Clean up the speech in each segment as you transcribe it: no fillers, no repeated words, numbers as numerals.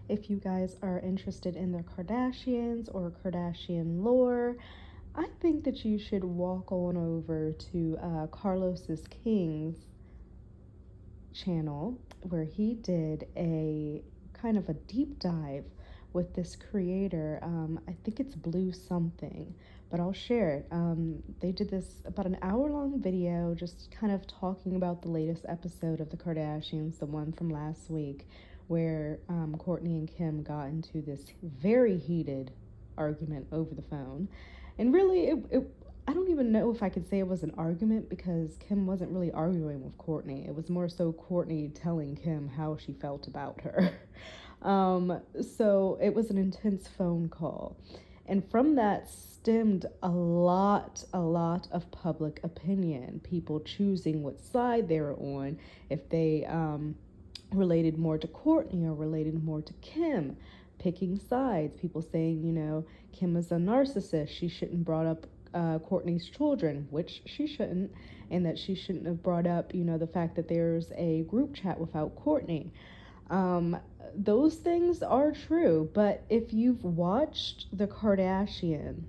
If you guys are interested in the Kardashians or Kardashian lore, I think that you should walk on over to Carlos's King's channel where he did a kind of a deep dive with this creator. I think it's Blue something, but I'll share it. They did this about an hour long video just kind of talking about the latest episode of The Kardashians, the one from last week, where Kourtney and Kim got into this very heated argument over the phone. And really, I don't even know if I could say it was an argument because Kim wasn't really arguing with Kourtney. It was more so Kourtney telling Kim how she felt about her. So it was an intense phone call. And from that stemmed a lot of public opinion. People choosing what side they were on, if they related more to Kourtney or related more to Kim, picking sides. People saying, Kim is a narcissist. She shouldn't brought up Kourtney's children, which she shouldn't, and that she shouldn't have brought up, the fact that there's a group chat without Kourtney. Those things are true, but if you've watched the Kardashians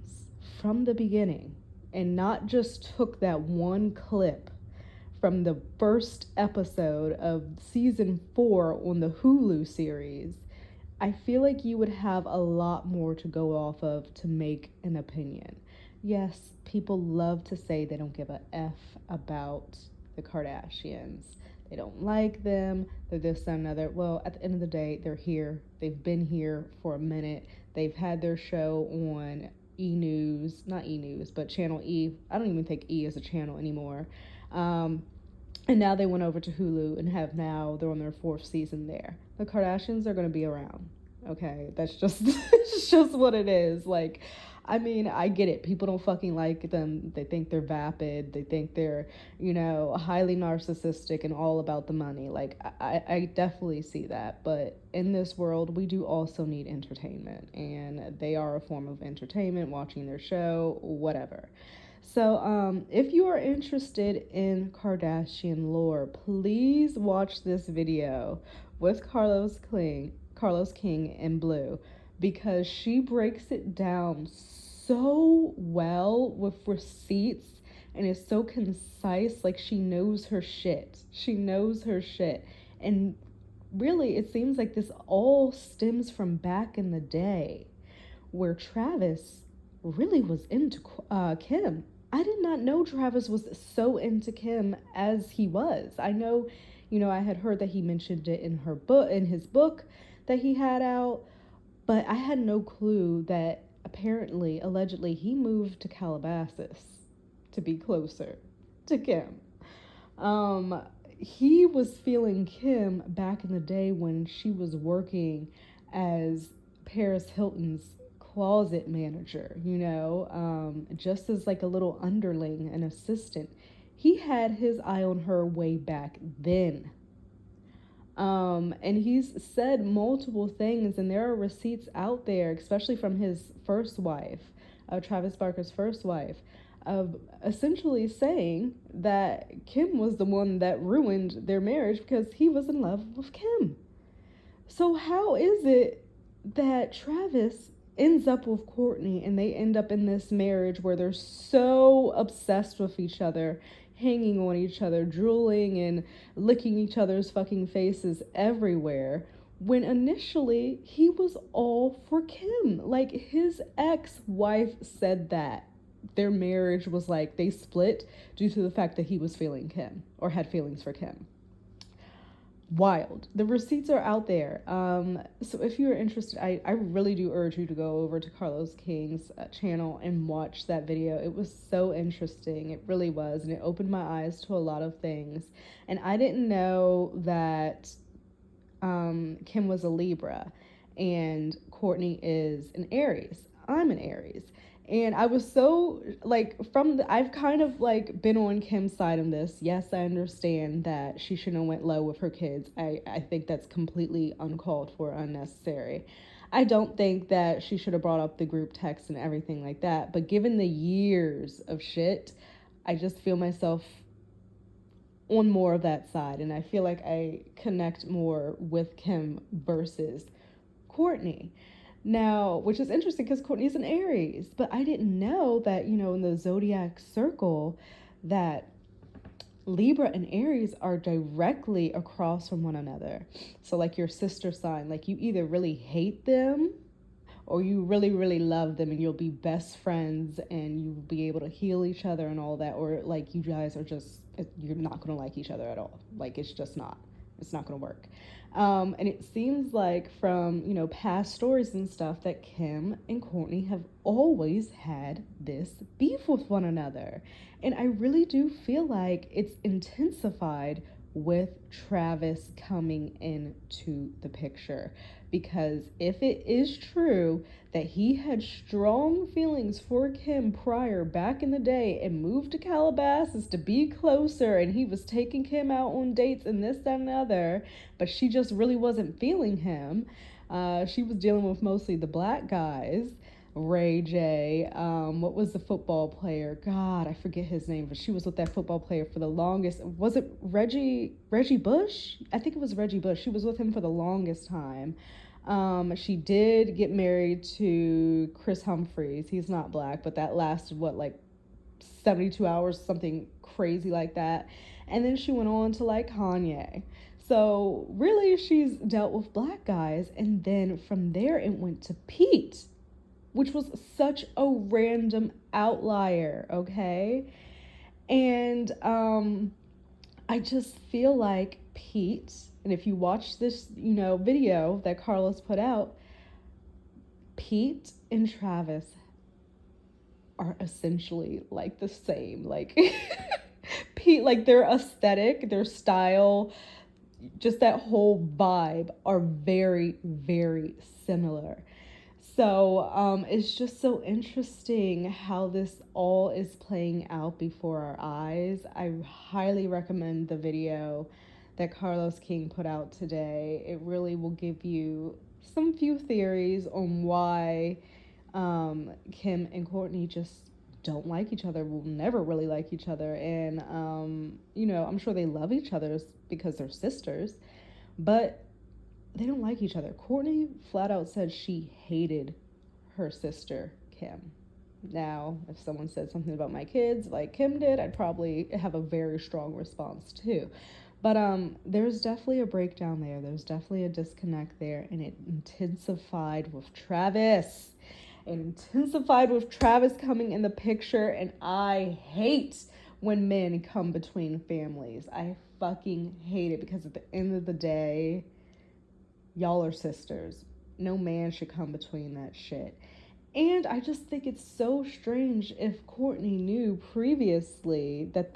from the beginning and not just took that one clip from the first episode of season 4 on the Hulu series, I feel like you would have a lot more to go off of to make an opinion. Yes, people love to say they don't give a F about the Kardashians. They don't like them. They're this, that, and another. Well, at the end of the day, they're here. They've been here for a minute. They've had their show on E! News, not E! News, but Channel E. I don't even think E is a channel anymore. And now they went over to Hulu and they're on their 4th season there. The Kardashians are going to be around. Okay, that's just it's just what it is. Like, I mean, I get it. People don't fucking like them. They think they're vapid. They think they're, highly narcissistic and all about the money. Like, I definitely see that. But in this world, we do also need entertainment. And they are a form of entertainment, watching their show, whatever. So, if you are interested in Kardashian lore, please watch this video with Carlos King and Blue, because she breaks it down so well with receipts and is so concise. Like, she knows her shit. She knows her shit. And really, it seems like this all stems from back in the day where Travis really was into Kim. I did not know Travis was so into Kim as he was. I know, I had heard that he mentioned it in his book that he had out, but I had no clue that apparently, allegedly, he moved to Calabasas to be closer to Kim. He was feeling Kim back in the day when she was working as Paris Hilton's closet manager, just as like a little underling, an assistant. He had his eye on her way back then. And he's said multiple things, and there are receipts out there, especially from his first wife, Travis Barker's first wife, of essentially saying that Kim was the one that ruined their marriage because he was in love with Kim. So how is it that Travis ends up with Kourtney and they end up in this marriage where they're so obsessed with each other, hanging on each other, drooling and licking each other's fucking faces everywhere, when initially he was all for Kim? Like, his ex-wife said that their marriage was like, they split due to the fact that he was feeling Kim or had feelings for Kim. Wild. The receipts are out there. So if you're interested, I really do urge you to go over to Carlos King's channel and watch that video. It was so interesting. It really was. And it opened my eyes to a lot of things. And I didn't know that Kim was a Libra and Kourtney is an Aries. I'm an Aries. And I was so, like, I've kind of, like, been on Kim's side on this. Yes, I understand that she shouldn't have went low with her kids. I think that's completely uncalled for, unnecessary. I don't think that she should have brought up the group text and everything like that. But given the years of shit, I just feel myself on more of that side. And I feel like I connect more with Kim versus Courtney. Now, which is interesting because Courtney's an Aries, but I didn't know that, in the zodiac circle, that Libra and Aries are directly across from one another. So, like your sister sign, like you either really hate them or you really, really love them and you'll be best friends and you'll be able to heal each other and all that. Or like you guys are just, you're not going to like each other at all. Like it's just not. It's not going to work. And it seems like from, past stories and stuff that Kim and Courtney have always had this beef with one another. And I really do feel like it's intensified with Travis coming into the picture. Because if it is true that he had strong feelings for Kim prior back in the day and moved to Calabasas to be closer, and he was taking Kim out on dates and this, that, and the other, but she just really wasn't feeling him. She was dealing with mostly the black guys. Ray J. What was the football player? God, I forget his name, but she was with that football player for the longest. Was it Reggie Bush? I think it was Reggie Bush. She was with him for the longest time. She did get married to Chris Humphries. He's not black, but that lasted like 72 hours, something crazy like that. And then she went on to like Kanye. So really, she's dealt with black guys, and then from there it went to Pete, which was such a random outlier, okay? And I just feel like Pete, and if you watch this, video that Carlos put out, Pete and Travis are essentially like the same. Like Pete, like their aesthetic, their style, just that whole vibe are very, very similar. So it's just so interesting how this all is playing out before our eyes. I highly recommend the video that Carlos King put out today. It really will give you some few theories on why Kim and Courtney just don't like each other, will never really like each other. And, I'm sure they love each other because they're sisters, but they don't like each other. Courtney flat out said she hated her sister, Kim. Now, if someone said something about my kids like Kim did, I'd probably have a very strong response too. But there's definitely a breakdown there. There's definitely a disconnect there, and it intensified with Travis. It intensified with Travis coming in the picture, and I hate when men come between families. I fucking hate it because at the end of the day, y'all are sisters. No man should come between that shit. And I just think it's so strange if Courtney knew previously that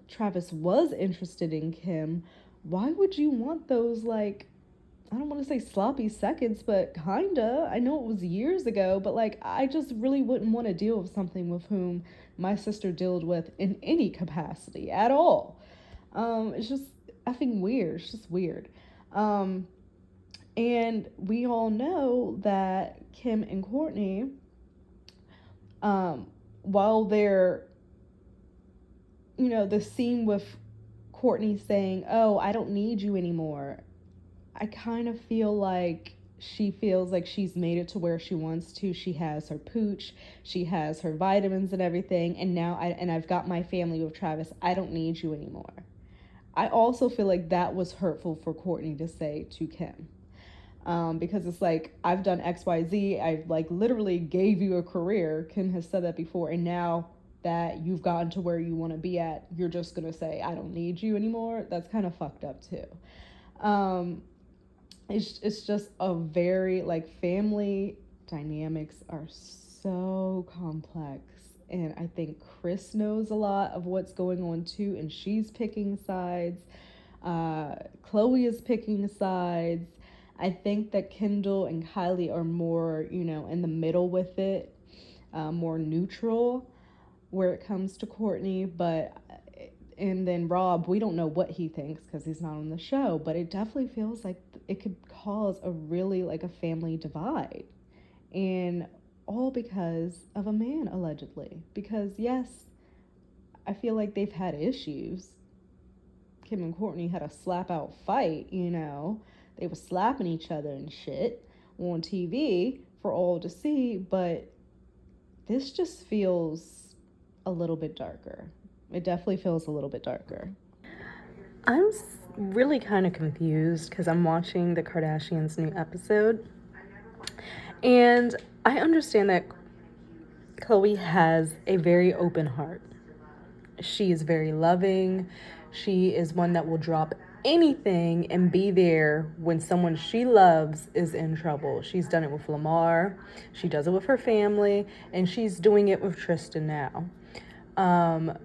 Travis was interested in Kim. Why would you want those, like, I don't want to say sloppy seconds, but kinda. I know it was years ago, but like, I just really wouldn't want to deal with something with whom my sister dealt with in any capacity at all. It's just effing weird. It's just weird. And we all know that Kim and Courtney, while they're, the scene with Courtney saying, "Oh, I don't need you anymore," I kind of feel like she feels like she's made it to where she wants to. She has her pooch, she has her vitamins and everything, and now I've got my family with Travis. I don't need you anymore. I also feel like that was hurtful for Courtney to say to Kim. Because it's like, I've done XYZ, I like literally gave you a career. Kim has said that before, and now that you've gotten to where you want to be at, you're just gonna say, I don't need you anymore. That's kind of fucked up too. It's just a very, like, family dynamics are so complex, and I think Chris knows a lot of what's going on too, and she's picking sides. Chloe is picking sides. I think that Kendall and Kylie are more, in the middle with it, more neutral where it comes to Courtney. And then Rob, we don't know what he thinks because he's not on the show, but it definitely feels like it could cause a really, like, a family divide. And all because of a man, allegedly. Because, yes, I feel like they've had issues. Kim and Courtney had a slap out fight, They were slapping each other and shit on TV for all to see, but this just feels a little bit darker. It definitely feels a little bit darker. I'm really kind of confused because I'm watching the Kardashians' new episode. And I understand that Khloe has a very open heart. She is very loving. She is one that will drop anything and be there when someone she loves is in trouble. She's done it with Lamar, she does it with her family, and she's doing it with Tristan now. Um,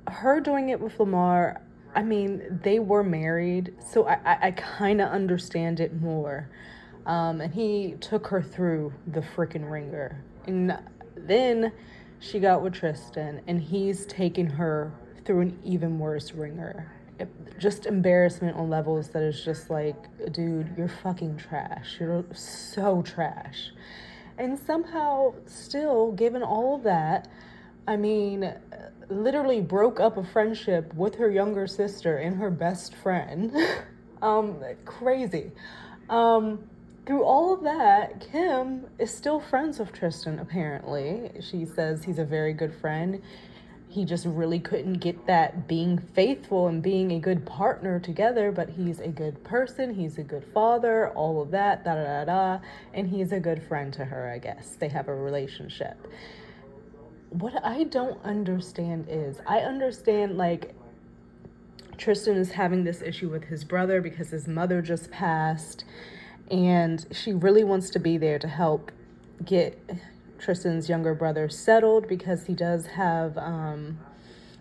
Her doing it with Lamar, I mean, they were married, so I kind of understand it more. And he took her through the freaking ringer. And then she got with Tristan, and he's taken her through an even worse ringer. Just embarrassment on levels that is just like, dude, you're fucking trash. You're so trash. And somehow, still, given all of that, I mean, literally broke up a friendship with her younger sister and her best friend. Crazy. Um, Through all of that, Kim is still friends with Tristan, apparently. She says he's a very good friend. He just really couldn't get that being faithful and being a good partner together, but he's a good person, he's a good father, all of that, da da da da, and he's a good friend to her, I guess. They have a relationship. What I don't understand is, I understand, like, Tristan is having this issue with his brother because his mother just passed, and she really wants to be there to help get Tristan's younger brother settled because he does have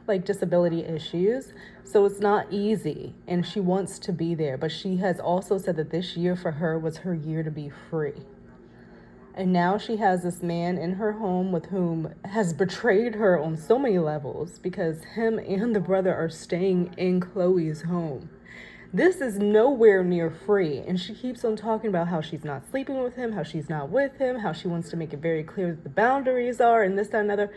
like disability issues. So it's not easy, and she wants to be there, but she has also said that this year for her was her year to be free. And now she has this man in her home with whom has betrayed her on so many levels because him and the brother are staying in Khloe's home. This is nowhere near free. And she keeps on talking about how she's not sleeping with him, how she's not with him, how she wants to make it very clear that the boundaries are, and this, that, and another.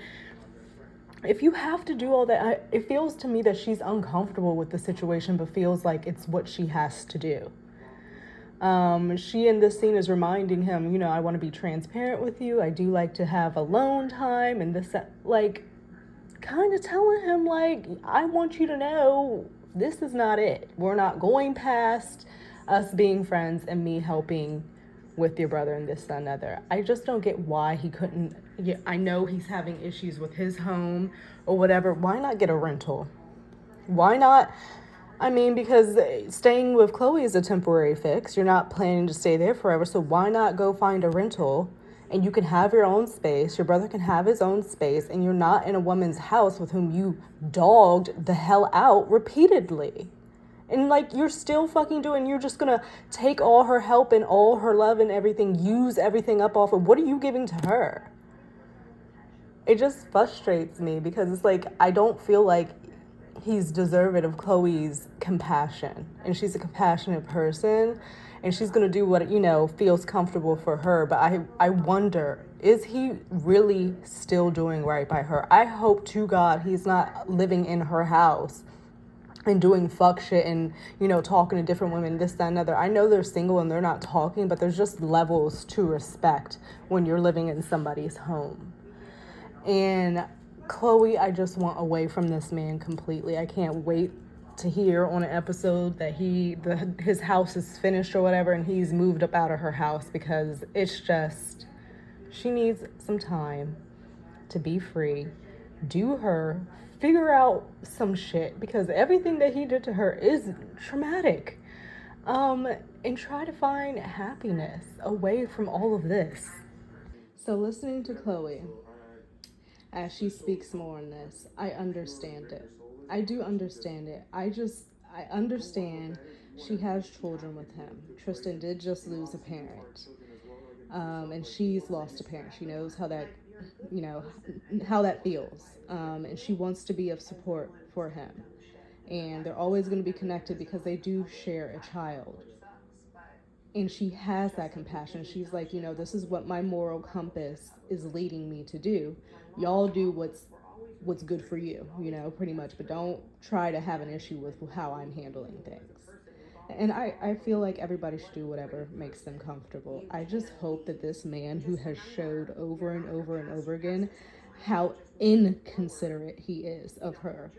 If you have to do all that, it feels to me that she's uncomfortable with the situation, but feels like it's what she has to do. She in this scene is reminding him, I want to be transparent with you. I do like to have alone time and this, like, kind of telling him, like, I want you to know this is not it. We're not going past us being friends and me helping with your brother and this, that, and other. I just don't get why he couldn't. Yeah, I know he's having issues with his home or whatever. Why not get a rental? Why not? I mean, because staying with Khloe is a temporary fix. You're not planning to stay there forever. So why not go find a rental and you can have your own space. Your brother can have his own space, and you're not in a woman's house with whom you dogged the hell out repeatedly. And like, you're still fucking doing, you're just gonna take all her help and all her love and everything, use everything up off of what are you giving to her? It just frustrates me because it's like, I don't feel like he's deserving of Khloe's compassion. And she's a compassionate person, and she's going to do what, feels comfortable for her. But I wonder, is he really still doing right by her? I hope to God he's not living in her house and doing fuck shit and, talking to different women, this, that, and other. I know they're single and they're not talking, but there's just levels to respect when you're living in somebody's home. And Khloe, I just want away from this man completely. I can't wait to hear on an episode that his house is finished or whatever, and he's moved up out of her house, because it's just, she needs some time to be free, do her, figure out some shit, because everything that he did to her is traumatic. And try to find happiness away from all of this. So, listening to Khloe as she speaks more on this, I understand it. I do understand it. I understand she has children with him. Tristan did just lose a parent. And she's lost a parent. She knows how that, you know, how that feels. And she wants to be of support for him. And they're always going to be connected because they do share a child. And she has that compassion. She's like, this is what my moral compass is leading me to do. Y'all do what's good for you, pretty much, but don't try to have an issue with how I'm handling things. And I feel like everybody should do whatever makes them comfortable. I just hope that this man who has showed over and over and over again how inconsiderate he is of her,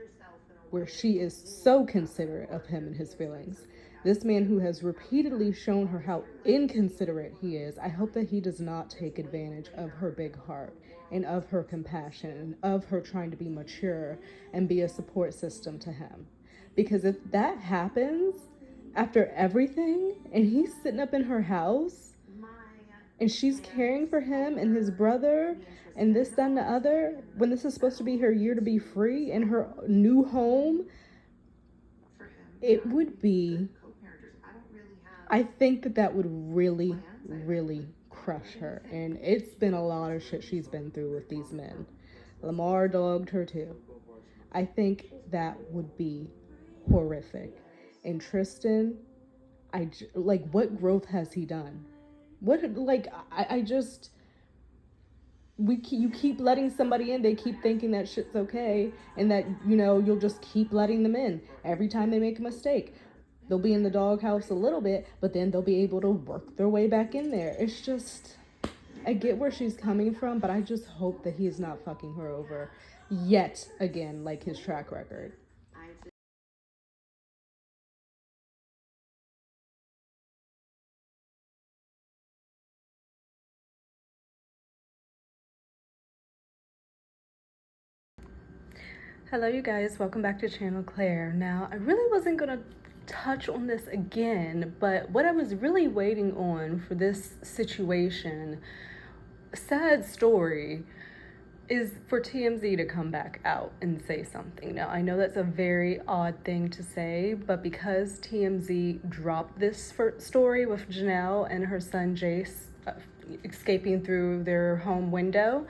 where she is so considerate of him and his feelings. This man who has repeatedly shown her how inconsiderate he is, I hope that he does not take advantage of her big heart and of her compassion and of her trying to be mature and be a support system to him. Because if that happens after everything and he's sitting up in her house and she's caring for him and his brother and this, that, and the other, when this is supposed to be her year to be free in her new home, it would be, I think that would really, really crush her. And it's been a lot of shit she's been through with these men. Lamar dogged her too. I think that would be horrific. And Tristan, like, what growth has he done? What, like, I just, you keep letting somebody in, they keep thinking that shit's okay, and that, you know, you'll just keep letting them in every time they make a mistake. They'll be in the doghouse a little bit, but then they'll be able to work their way back in there. It's just, I get where she's coming from, but I just hope that he's not fucking her over yet again, like his track record. Hello, you guys. Welcome back to Channel Claire. Now, I really wasn't going to touch on this again, but what I was really waiting on for this situation, sad story, is for TMZ to come back out and say something. Now, I know that's a very odd thing to say, but because TMZ dropped this story with Janelle and her son Jace escaping through their home window,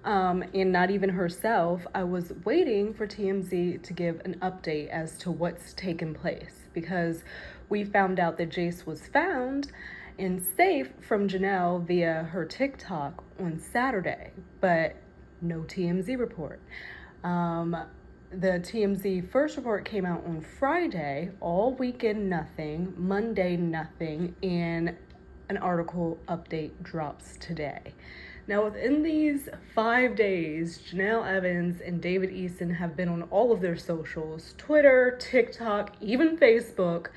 and not even herself, I was waiting for TMZ to give an update as to what's taken place, because we found out that Jace was found and safe from Janelle via her TikTok on Saturday, but no TMZ report. The TMZ first report came out on Friday, all weekend nothing, Monday nothing, and an article update drops today. Now, within these 5 days, Janelle Evans and David Eason have been on all of their socials, Twitter, TikTok, even Facebook,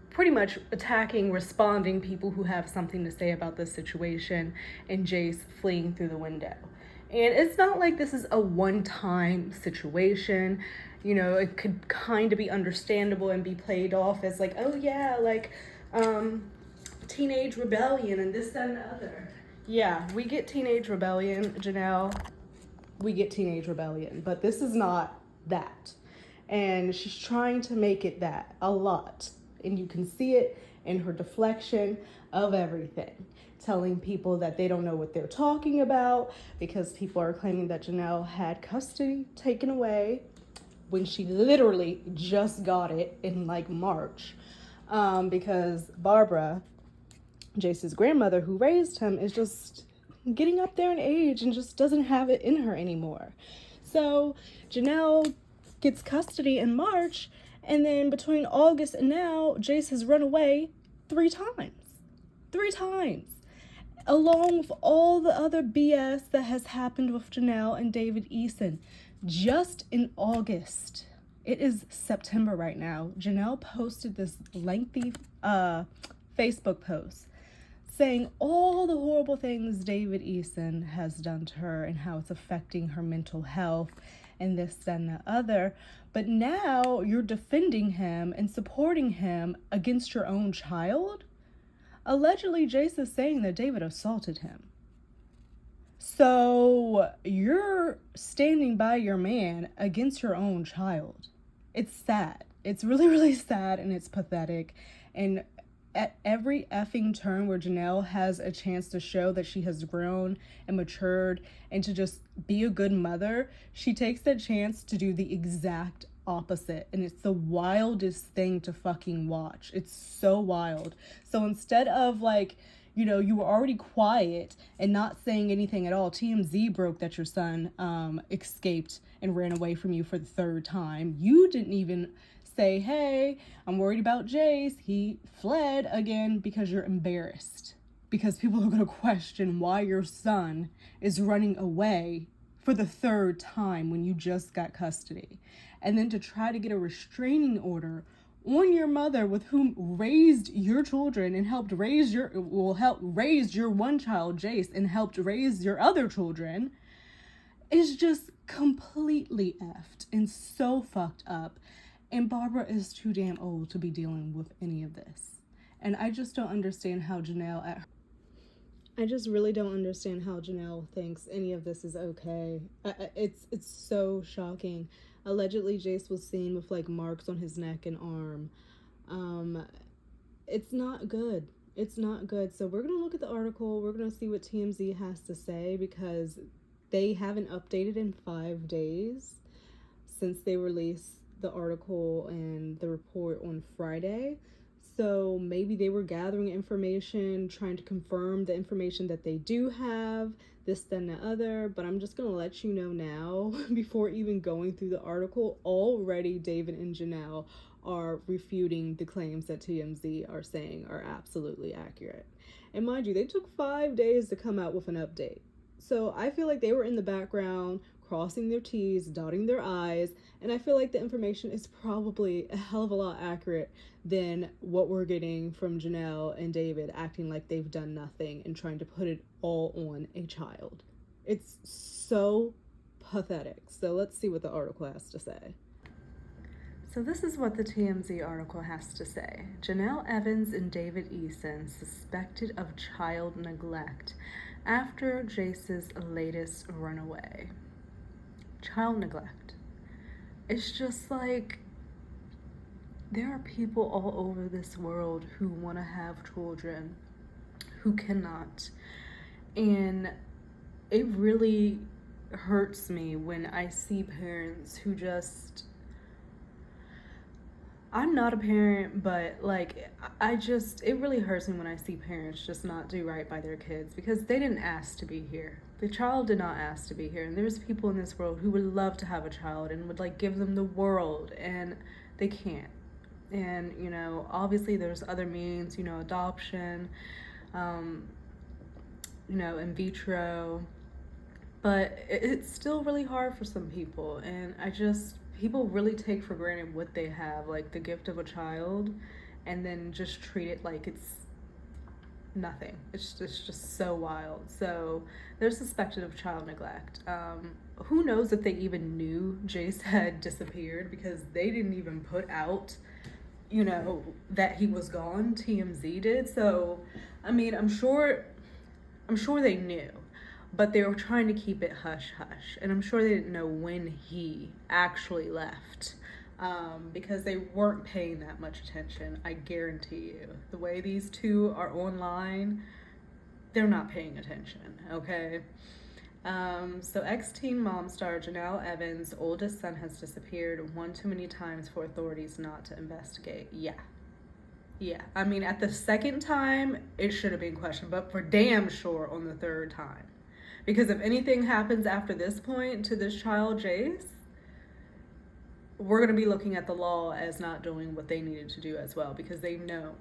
pretty much attacking, responding people who have something to say about this situation, and Jace fleeing through the window. And it's not like this is a one-time situation. You know, it could kind of be understandable and be played off as like, oh yeah, like, teenage rebellion and this, that, and the other. Yeah, we get teenage rebellion, Janelle. We get teenage rebellion, but this is not that. And she's trying to make it that a lot. And you can see it in her deflection of everything. Telling people that they don't know what they're talking about because people are claiming that Janelle had custody taken away when she literally just got it in like March. Because Barbara, Jace's grandmother who raised him, is just getting up there in age and just doesn't have it in her anymore. So Janelle gets custody in March, and then between August and now, Jace has run away 3 times. 3 times. Along with all the other BS that has happened with Janelle and David Eason. Just in August, it is September right now, Janelle posted this lengthy Facebook post saying all the horrible things David Eason has done to her and how it's affecting her mental health and this, that, and the other. But now you're defending him and supporting him against your own child? Allegedly, Jace is saying that David assaulted him. So you're standing by your man against your own child. It's sad. It's really, really sad, and it's pathetic. And at every effing turn where Janelle has a chance to show that she has grown and matured and to just be a good mother, she takes that chance to do the exact opposite. And it's the wildest thing to fucking watch. It's so wild. So instead of like, you know, you were already quiet and not saying anything at all. TMZ broke that your son escaped and ran away from you for the 3rd time. You didn't even say, hey, I'm worried about Jace. He fled again, because you're embarrassed. Because people are going to question why your son is running away for the third time when you just got custody. And then to try to get a restraining order on your mother, with whom raised your children and helped raise your one child, Jace, and helped raise your other children, is just completely effed and so fucked up. And Barbara is too damn old to be dealing with any of this. And I just don't understand how Janelle I just really don't understand how Janelle thinks any of this is okay. It's so shocking. Allegedly, Jace was seen with like marks on his neck and arm. It's not good. It's not good. So we're gonna look at the article. We're gonna see what TMZ has to say, because they haven't updated in 5 days since they released the article and the report on Friday. So maybe they were gathering information, trying to confirm the information that they do have, this, then, the other. But I'm just going to let you know now, before even going through the article, already David and Janelle are refuting the claims that TMZ are saying are absolutely accurate. And mind you, they took 5 days to come out with an update. So I feel like they were in the background, crossing their T's, dotting their I's, and I feel like the information is probably a hell of a lot accurate than what we're getting from Janelle and David acting like they've done nothing and trying to put it all on a child. It's so pathetic. So let's see what the article has to say. So this is what the TMZ article has to say. Janelle Evans and David Eason suspected of child neglect after Jace's latest runaway. Child neglect. It's just like, there are people all over this world who want to have children who cannot. And it really hurts me when I see parents who just... I'm not a parent, but like, it really hurts me when I see parents just not do right by their kids, because they didn't ask to be here. The child did not ask to be here. And there's people in this world who would love to have a child and would like give them the world, and they can't. And, you know, obviously there's other means, you know, adoption, you know, in vitro, but it's still really hard for some people. And people really take for granted what they have, like the gift of a child, and then just treat it like it's nothing. It's just so wild. So they're suspected of child neglect. Who knows if they even knew Jace had disappeared, because they didn't even put out, you know, that he was gone. TMZ did. So I mean, I'm sure they knew, but they were trying to keep it hush hush. And I'm sure they didn't know when he actually left, because they weren't paying that much attention. I guarantee you, the way these two are online, they're not paying attention, okay? So ex-teen mom star Janelle Evans' oldest son has disappeared one too many times for authorities not to investigate. Yeah, I mean, at the second time, it should have been questioned, but for damn sure on the third time. Because if anything happens after this point to this child, Jace, we're going to be looking at the law as not doing what they needed to do as well, because they know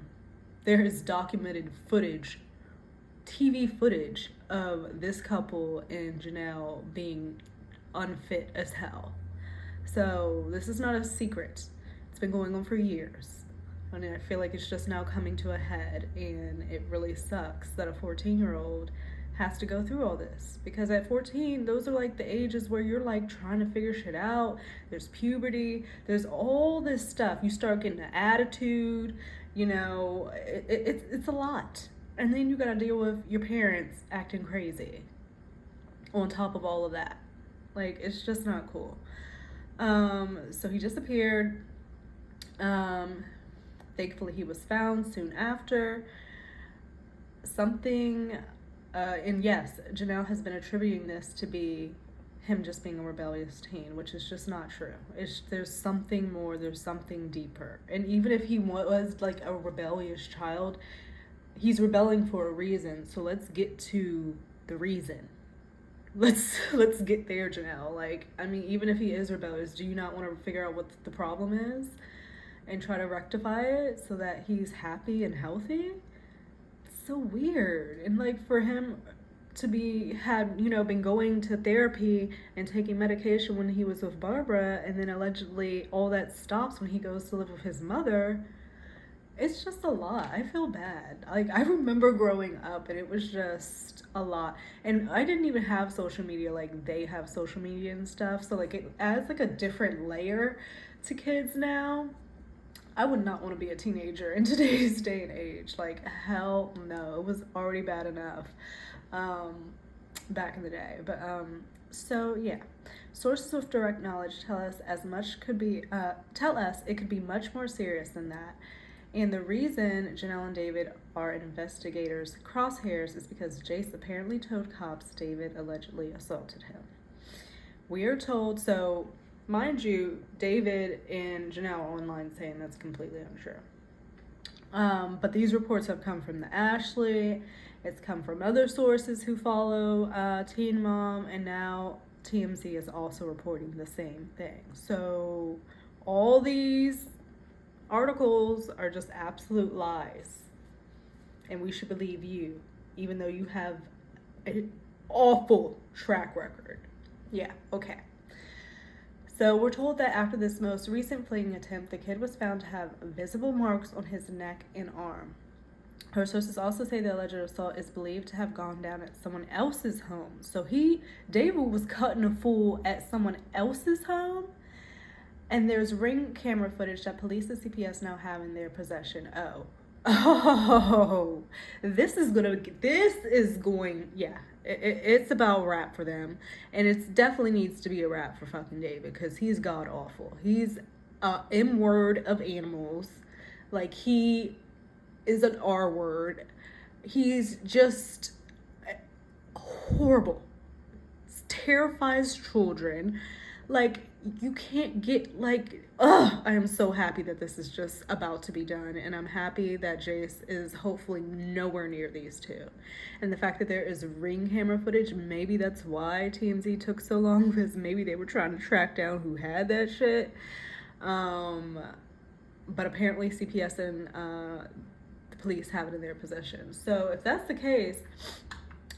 there is documented footage, TV footage, of this couple and Janelle being unfit as hell. So this is not a secret. It's been going on for years. And I feel like it's just now coming to a head, and it really sucks that a 14-year-old has to go through all this, because at 14, those are like the ages where you're like trying to figure shit out. There's puberty, there's all this stuff. You start getting an attitude, you know, it's a lot. And then you gotta deal with your parents acting crazy on top of all of that. Like, it's just not cool. So he disappeared. Thankfully he was found soon after. And yes, Janelle has been attributing this to be him just being a rebellious teen, which is just not true. There's something more, there's something deeper. And even if he was like a rebellious child, he's rebelling for a reason. So let's get to the reason. Let's get there, Janelle. Like, I mean, even if he is rebellious, do you not want to figure out what the problem is? and try to rectify it so that he's happy and healthy. It's so weird. And like for him to been going to therapy and taking medication when he was with Barbara, and then allegedly all that stops when he goes to live with his mother. It's just a lot. I feel bad. Like, I remember growing up and it was just a lot. And I didn't even have social media like they have social media and stuff. So like it adds like a different layer to kids now. I would not want to be a teenager in today's day and age. Like, hell no. It was already bad enough back in the day. But so yeah, sources with direct knowledge tell us it could be much more serious than that. And the reason Janelle and David are in investigators' crosshairs is because Jace apparently told cops David allegedly assaulted him. We are told, so mind you, David and Janelle are online saying that's completely untrue. But these reports have come from the Ashley, it's come from other sources who follow Teen Mom, and now TMZ is also reporting the same thing. So all these articles are just absolute lies, and we should believe you, even though you have an awful track record. Yeah, okay. So we're told that after this most recent fleeing attempt, the kid was found to have visible marks on his neck and arm. Her sources also say the alleged assault is believed to have gone down at someone else's home. So David was cutting a fool at someone else's home. And there's Ring camera footage that police at CPS now have in their possession. This is going, yeah, it's about rap for them. And it definitely needs to be a rap for fucking David, because he's god awful. He's M word of animals. Like, he is an R word. He's just horrible. Terrifies children. Like, you can't get, like, I am so happy that this is just about to be done, and I'm happy that Jace is hopefully nowhere near these two. And the fact that there is Ring camera footage, maybe that's why TMZ took so long, because maybe they were trying to track down who had that shit. But apparently CPS and the police have it in their possession. So if that's the case,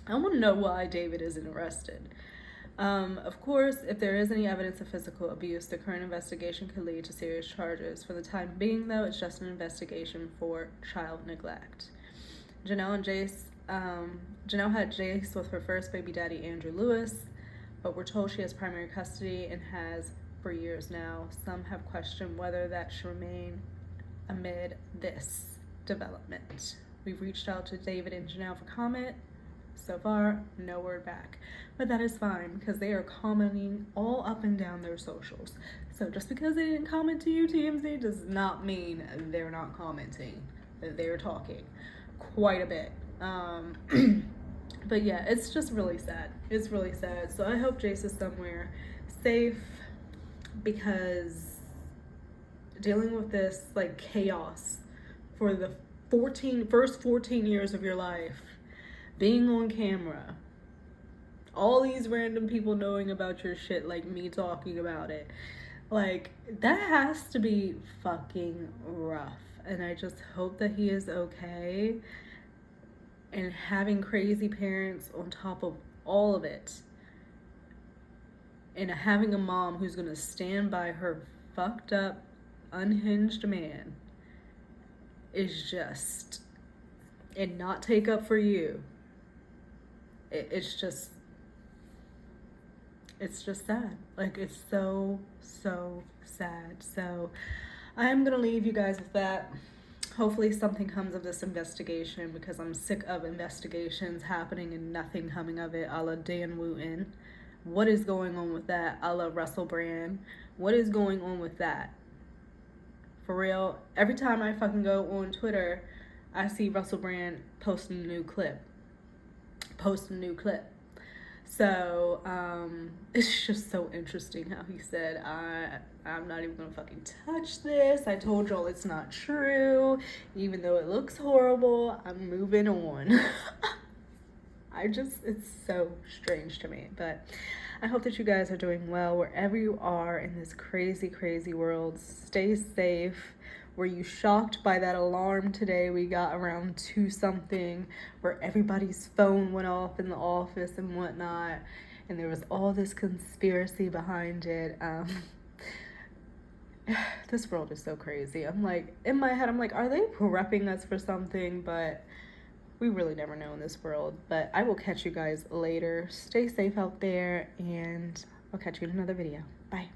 I want to know why David isn't arrested. Of course, if there is any evidence of physical abuse, the current investigation could lead to serious charges. For the time being, though, it's just an investigation for child neglect. Janelle had Jace with her first baby daddy, Andrew Lewis, but we're told she has primary custody and has for years now. Some have questioned whether that should remain amid this development. We've reached out to David and Janelle for comment. So far, no word back. But that is fine, because they are commenting all up and down their socials. So just because they didn't comment to you, TMZ, does not mean they're not commenting. They're talking quite a bit. But yeah, it's just really sad. It's really sad. So I hope Jace is somewhere safe, because dealing with this like chaos for the first 14 years of your life, being on camera, all these random people knowing about your shit, like me talking about it, like, that has to be fucking rough. And I just hope that he is okay. And having crazy parents on top of all of it, and having a mom who's gonna stand by her fucked up, unhinged man, is just, and not take up for you. It's just sad. Like, it's so sad. So I'm gonna leave you guys with that. Hopefully something comes of this investigation, because I'm sick of investigations happening and nothing coming of it, a la Dan Wooten. What is going on with that? A la Russell Brand. What is going on with that? For real, every time I fucking go on Twitter, I see Russell Brand posting a new clip. So it's just so interesting how he said, I'm not even gonna fucking touch this. I told y'all it's not true. Even though it looks horrible, I'm moving on. It's so strange to me. But I hope that you guys are doing well wherever you are in this crazy, crazy world. Stay safe. Were you shocked by that alarm today we got around 2 something where everybody's phone went off in the office and whatnot, and there was all this conspiracy behind it? This world is so crazy. I'm like, in my head, I'm like, are they prepping us for something? But we really never know in this world. But I will catch you guys later. Stay safe out there, and I'll catch you in another video. Bye.